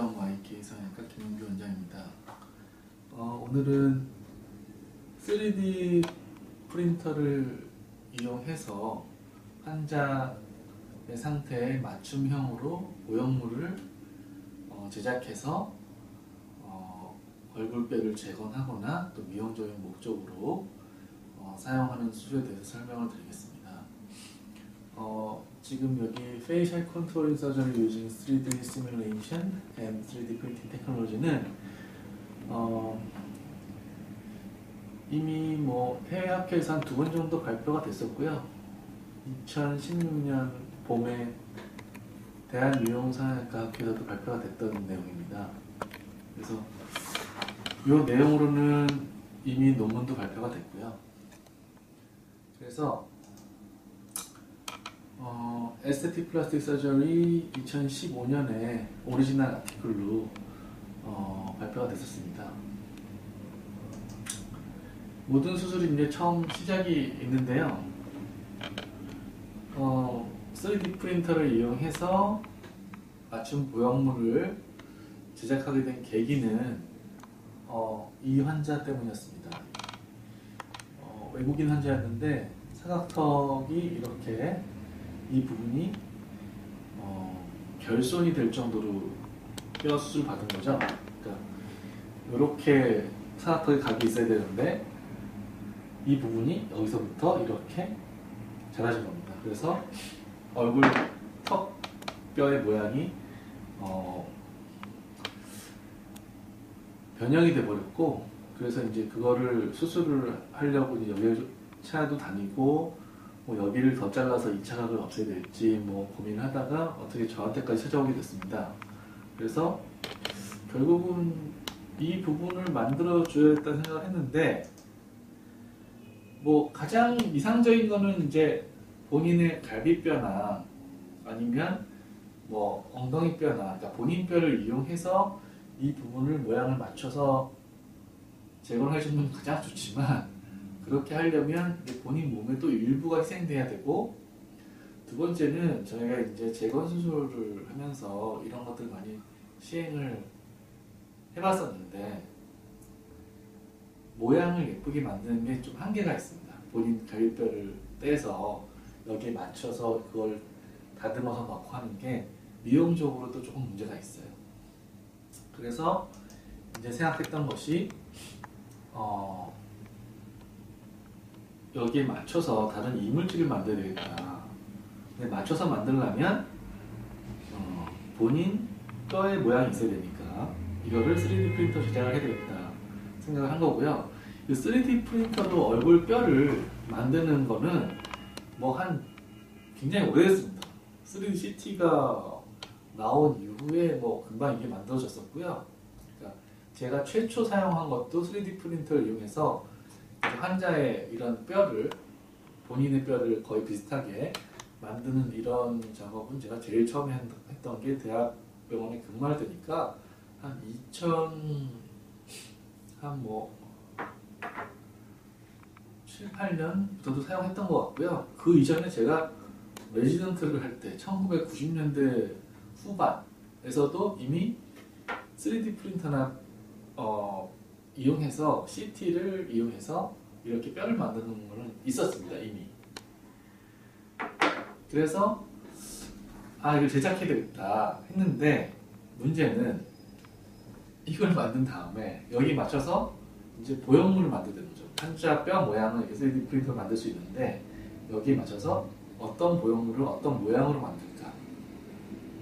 YK 성형외과 김용규 원장입니다. 오늘은 3D 프린터를 이용해서 환자의 상태에 맞춤형으로 모형물을 제작해서 얼굴뼈를 재건하거나 또 미용적인 목적으로 사용하는 수술에 대해서 설명을 드리겠습니다. 지금 여기 Facial Contouring Surgery using 3D Simulation and 3D Printing Technology는 이미 해외 학회에서 한 2번 정도 발표가 됐었고요. 2016년 봄에 대한미용성형외과 학회에서도 발표가 됐던 내용입니다. 그래서 이 내용으로는 이미 논문도 발표가 됐고요. 그래서 에스테틱 플라스틱 서저리 2015년에 오리지널 아티클로 발표가 됐었습니다. 모든 수술이 이제 처음 시작이 있는데요. 3D 프린터를 이용해서 맞춤 모형물을 제작하게 된 계기는 이 환자 때문이었습니다. 외국인 환자였는데 사각턱이 이렇게 이 부분이 결손이 될 정도로 뼈 수술 받은 거죠. 그러니까 이렇게 사각턱에 각이 있어야 되는데 이 부분이 여기서부터 이렇게 자라진 겁니다. 그래서 얼굴 턱 뼈의 모양이 변형이 돼 버렸고, 그래서 이제 그거를 수술을 하려고 이제 여기차도 다니고 여기를 더 잘라서 2차 각을 없애야 될지 고민을 하다가 어떻게 저한테까지 찾아오게 됐습니다. 그래서 결국은 이 부분을 만들어 줘야겠다는 생각을 했는데, 가장 이상적인 거는 이제 본인의 갈비뼈나 아니면 엉덩이뼈나, 그러니까 본인 뼈를 이용해서 이 부분을 모양을 맞춰서 재건을 해주면 가장 좋지만, 그렇게 하려면 본인 몸에 또 일부가 희생돼야 되고, 두 번째는 저희가 이제 재건 수술을 하면서 이런 것들 많이 시행을 해봤었는데, 모양을 예쁘게 만드는 게 좀 한계가 있습니다. 본인 갈비뼈를 떼서 여기에 맞춰서 그걸 다듬어서 넣고 하는 게 미용적으로도 조금 문제가 있어요. 그래서 이제 생각했던 것이 여기에 맞춰서 다른 이물질을 만들어야 되겠다. 근데 맞춰서 만들려면 본인 뼈의 모양이 있어야 되니까 이거를 3D 프린터 제작을 해야 되겠다 생각을 한 거고요. 이 3D 프린터로 얼굴 뼈를 만드는 거는 굉장히 오래됐습니다. 3D CT가 나온 이후에 금방 이게 만들어졌었고요. 그러니까 제가 최초 사용한 것도 3D 프린터를 이용해서 환자의 이런 뼈를, 본인의 뼈를 거의 비슷하게 만드는 이런 작업은 제가 제일 처음에 했던 게 대학병원에 근무할 때니까 한 7, 8년부터도 사용했던 것 같고요. 그 이전에 제가 레지던트를 할 때 1990년대 후반에서도 이미 3D 프린터나 이용해서 CT를 이용해서 이렇게 뼈를 만드는 거는 있었습니다, 이미. 그래서 이걸 제작해야 되겠다 했는데, 문제는 이걸 만든 다음에 여기 맞춰서 이제 보형물을 만들야 되는 거죠. 환자 뼈 모양을 3D 프린터로 만들 수 있는데 여기에 맞춰서 어떤 보형물을 어떤 모양으로 만들까.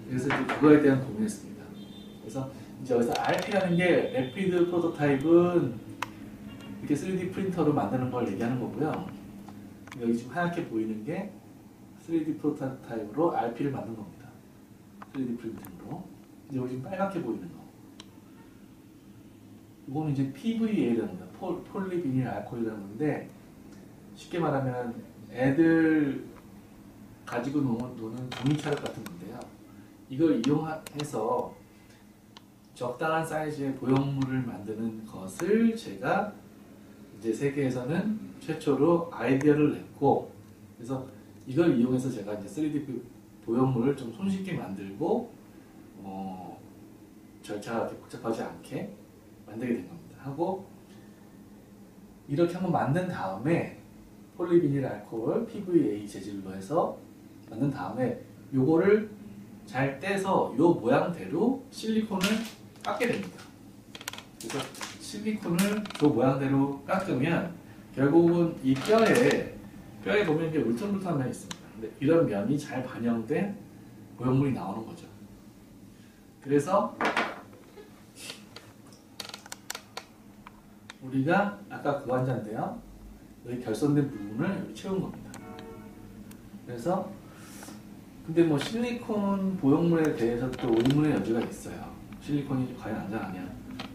그래서 이제 그거에 대한 고민을 했습니다. 그래서 이제 여기서 RP라는 게 래피드 프로토타입은 이렇게 3D 프린터로 만드는 걸 얘기하는 거고요. 여기 지금 하얗게 보이는 게 3D 프로토타입으로 RP를 만든 겁니다. 3D 프린팅으로. 이제 여기 지금 빨갛게 보이는 거. 이거는 이제 PVA라는 겁니다. 폴리비닐 알코올이라는 건데, 쉽게 말하면 애들 가지고 노는 종이차력 같은 건데요. 이걸 이용해서 적당한 사이즈의 보형물을 만드는 것을 제가 이제 세계에서는 최초로 아이디어를 냈고, 그래서 이걸 이용해서 제가 이제 3D 보형물을 좀 손쉽게 만들고 절차가 그렇게 복잡하지 않게 만들게 된 겁니다. 하고 이렇게 한번 만든 다음에 폴리비닐 알코올 PVA 재질로 해서 만든 다음에 요거를 잘 떼서 요 모양대로 실리콘을 깎게 됩니다. 그래서 실리콘을 그 모양대로 깎으면 결국은 이 뼈에 보면 이게 울퉁불퉁한 면이 있습니다. 근데 이런 면이 잘 반영된 보형물이 나오는 거죠. 그래서 우리가 아까 그 환자인데요. 여기 결손된 부분을 여기 채운 겁니다. 그래서 근데 뭐 실리콘 보형물에 대해서 또 의문의 여지가 있어요. 실리콘이 과연 안전하냐?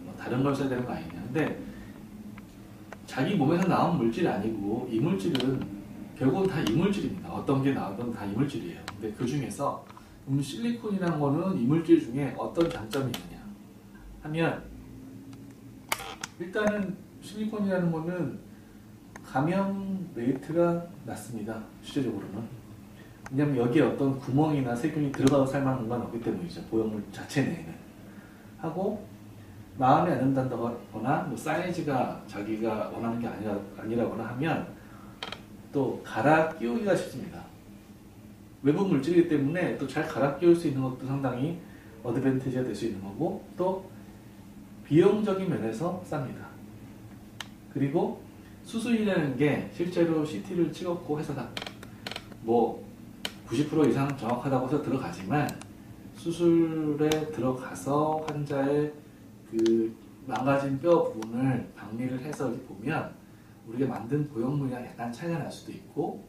뭐 다른 걸 써야 되는 거 아니냐? 근데 자기 몸에서 나온 물질이 아니고 이물질은 결국은 다 이물질입니다. 어떤 게 나오든 다 이물질이에요. 근데 그 중에서 실리콘이라는 거는 이물질 중에 어떤 장점이 있느냐 하면 일단은 실리콘이라는 거는 감염 레이트가 낮습니다. 실제적으로는. 왜냐면 여기에 어떤 구멍이나 세균이 들어가서 살만한 건 없기 때문이죠. 보형물 자체 내에는. 하고 마음에 안 든다거나 뭐 사이즈가 자기가 원하는 게 아니라거나 하면 또 갈아 끼우기가 쉽습니다. 외부 물질이기 때문에 또 잘 갈아 끼울 수 있는 것도 상당히 어드밴티지가 될 수 있는 거고 또 비용적인 면에서 쌉니다. 그리고 수술이라는 게 실제로 CT를 찍었고 해서 뭐 90% 이상 정확하다고 해서 들어가지만 수술에 들어가서 환자의 그 망가진 뼈 부분을 박리를 해서 이렇게 보면 우리가 만든 보형물이랑 약간 차이가 날 수도 있고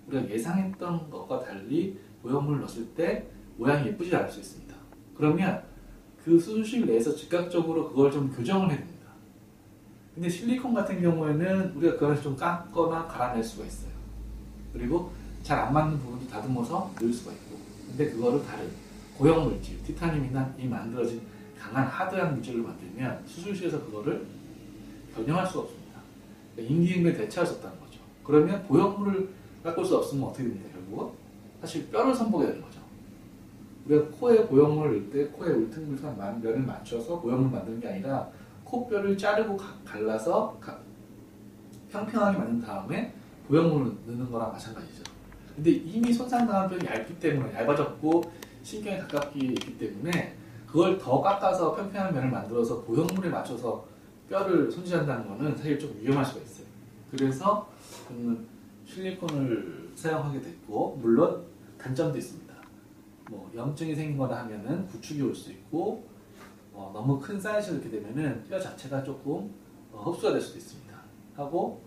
우리가 예상했던 것과 달리 보형물을 넣었을 때 모양이 예쁘지 않을 수 있습니다. 그러면 그 수술실 내에서 즉각적으로 그걸 좀 교정을 해야 됩니다. 근데 실리콘 같은 경우에는 우리가 그걸 좀 깎거나 갈아낼 수가 있어요. 그리고 잘 안 맞는 부분도 다듬어서 넣을 수가 있고 근데 그거를 다른 고형 물질, 티타늄이나 이 만들어진 강한 하드한 물질로 만들면 수술실에서 그거를 변형할 수가 없습니다. 그러니까 임기응변에 대처할 수 없다는 거죠. 그러면 보형물을 깎을 수 없으면 어떻게 됩니까? 결국은 사실 뼈를 선보게 되는 거죠. 우리가 코에 보형물을 넣을 때 코에 울퉁불퉁한 면을 맞춰서 보형물을 만드는 게 아니라 코뼈를 자르고 갈라서 평평하게 만든 다음에 보형물을 넣는 거랑 마찬가지죠. 근데 이미 손상당한 뼈는 얇기 때문에 얇아졌고 신경에 가깝게 있기 때문에 그걸 더 깎아서 평평한 면을 만들어서 보형물에 맞춰서 뼈를 손질한다는 거는 사실 좀 위험할 수가 있어요. 그래서 실리콘을 사용하게 됐고 물론 단점도 있습니다. 뭐 염증이 생긴 거나 하면은 구축이 올 수 있고 너무 큰 사이즈가 이렇게 되면은 뼈 자체가 조금 흡수가 될 수도 있습니다. 하고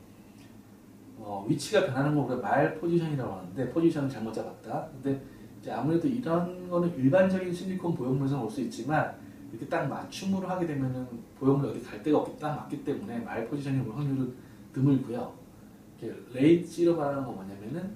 위치가 변하는 거 우리가 말 포지션이라고 하는데 포지션을 잘못 잡았다. 근데 이제 아무래도 이런 거는 일반적인 실리콘 보형물에서는 올 수 있지만 이렇게 딱 맞춤으로 하게 되면은 보형물 어디 갈 데가 없기 딱 맞기 때문에 말 포지션이 올 확률은 드물고요. 레이지로 말하는 건 뭐냐면은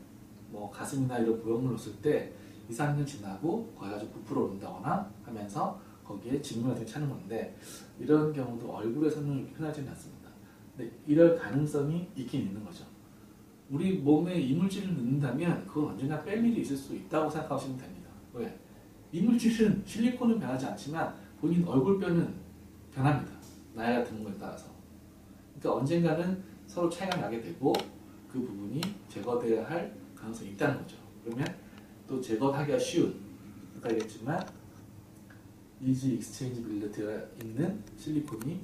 뭐 가슴이나 이런 보형물 넣었을 때 2, 3년 지나고 거기가 좀 부풀어 오른다거나 하면서 거기에 진물 같은 게 차는 건데 이런 경우도 얼굴에서는 흔하지는 않습니다. 근데 이럴 가능성이 있긴 있는 거죠. 우리 몸에 이물질을 넣는다면 그건 언제나 뺄 일이 있을 수 있다고 생각하시면 됩니다. 왜? 이물질은 실리콘은 변하지 않지만 본인 얼굴뼈는 변합니다. 나이가 드는 거에 따라서. 그러니까 언젠가는 서로 차이가 나게 되고 그 부분이 제거되어야 할 가능성이 있다는 거죠. 그러면 또 제거하기가 쉬운 아까 얘기했지만 이지 익스체인지빌리티가 있는 실리콘이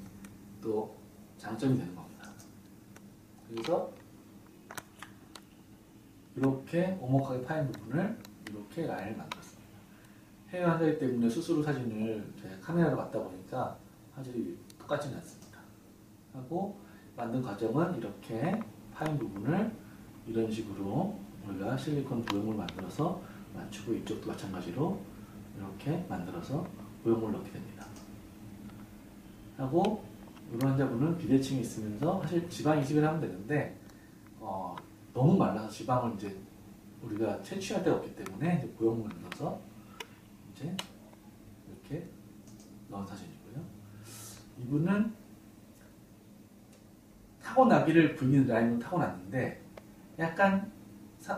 또 장점이 되는 겁니다. 그래서 이렇게 오목하게 파인 부분을 이렇게 라인을 만들었습니다. 해외 환자이기 때문에 수술 사진을 제가 카메라로 봤다 보니까 화질이 똑같지는 않습니다. 하고 만든 과정은 이렇게 파인 부분을 이런 식으로 우리가 실리콘 보형물 만들어서 맞추고 이쪽도 마찬가지로 이렇게 만들어서 보형물을 넣게 됩니다. 하고 이런 환자분은 비대칭이 있으면서 사실 지방 이식을 하면 되는데 너무 말라서 지방을 이제 우리가 채취할 데가 없기 때문에 이제 보형물을 넣어서 이제 이렇게 넣은 사진이고요. 이분은 타고나기를 불리는 라인으로 타고났는데 약간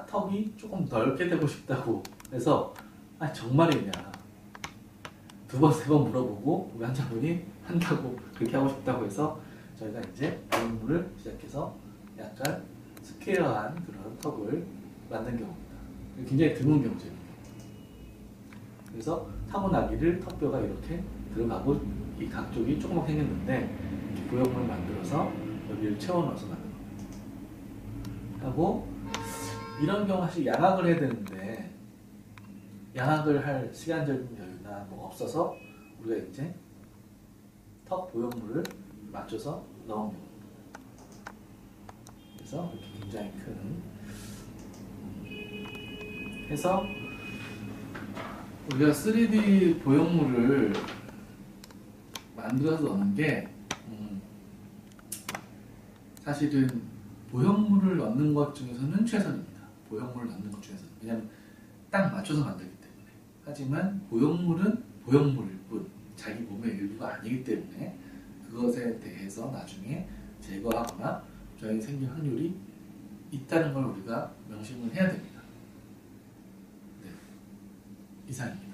턱이 조금 넓게 되고 싶다고 해서 정말이냐 두 번, 세 번 물어보고 우리 환자분이 한다고 그렇게 하고 싶다고 해서 저희가 이제 보형물을 시작해서 약간 스퀘어한 그런 턱을 만든 경우입니다. 굉장히 드문 경우죠. 그래서 타고나기를 턱뼈가 이렇게 들어가고 이 각 쪽이 조그맣게 생겼는데 이렇게 보형물을 만들어서 여기를 채워넣어서 만든 겁니다. 하고 이런 경우 사실 양악을 해야 되는데 양악을 할 시간적인 여유나 뭐 없어서 우리가 이제 턱 보형물을 맞춰서 넣은 경우입니다. 그래서 이렇게 굉장히 큰 해서 우리가 3D 보형물을 만들어서 넣는 게 사실은 보형물을 넣는 것 중에서는 최선입니다. 보형물을 넣는 것 중에서는. 왜냐하면 딱 맞춰서 만들기 때문에. 하지만 보형물은 보형물일 뿐 자기 몸의 일부가 아니기 때문에 그것에 대해서 나중에 제거하거나 부작용이 생길 확률이 있다는 걸 우리가 명심을 해야 됩니다. 네, 이상입니다.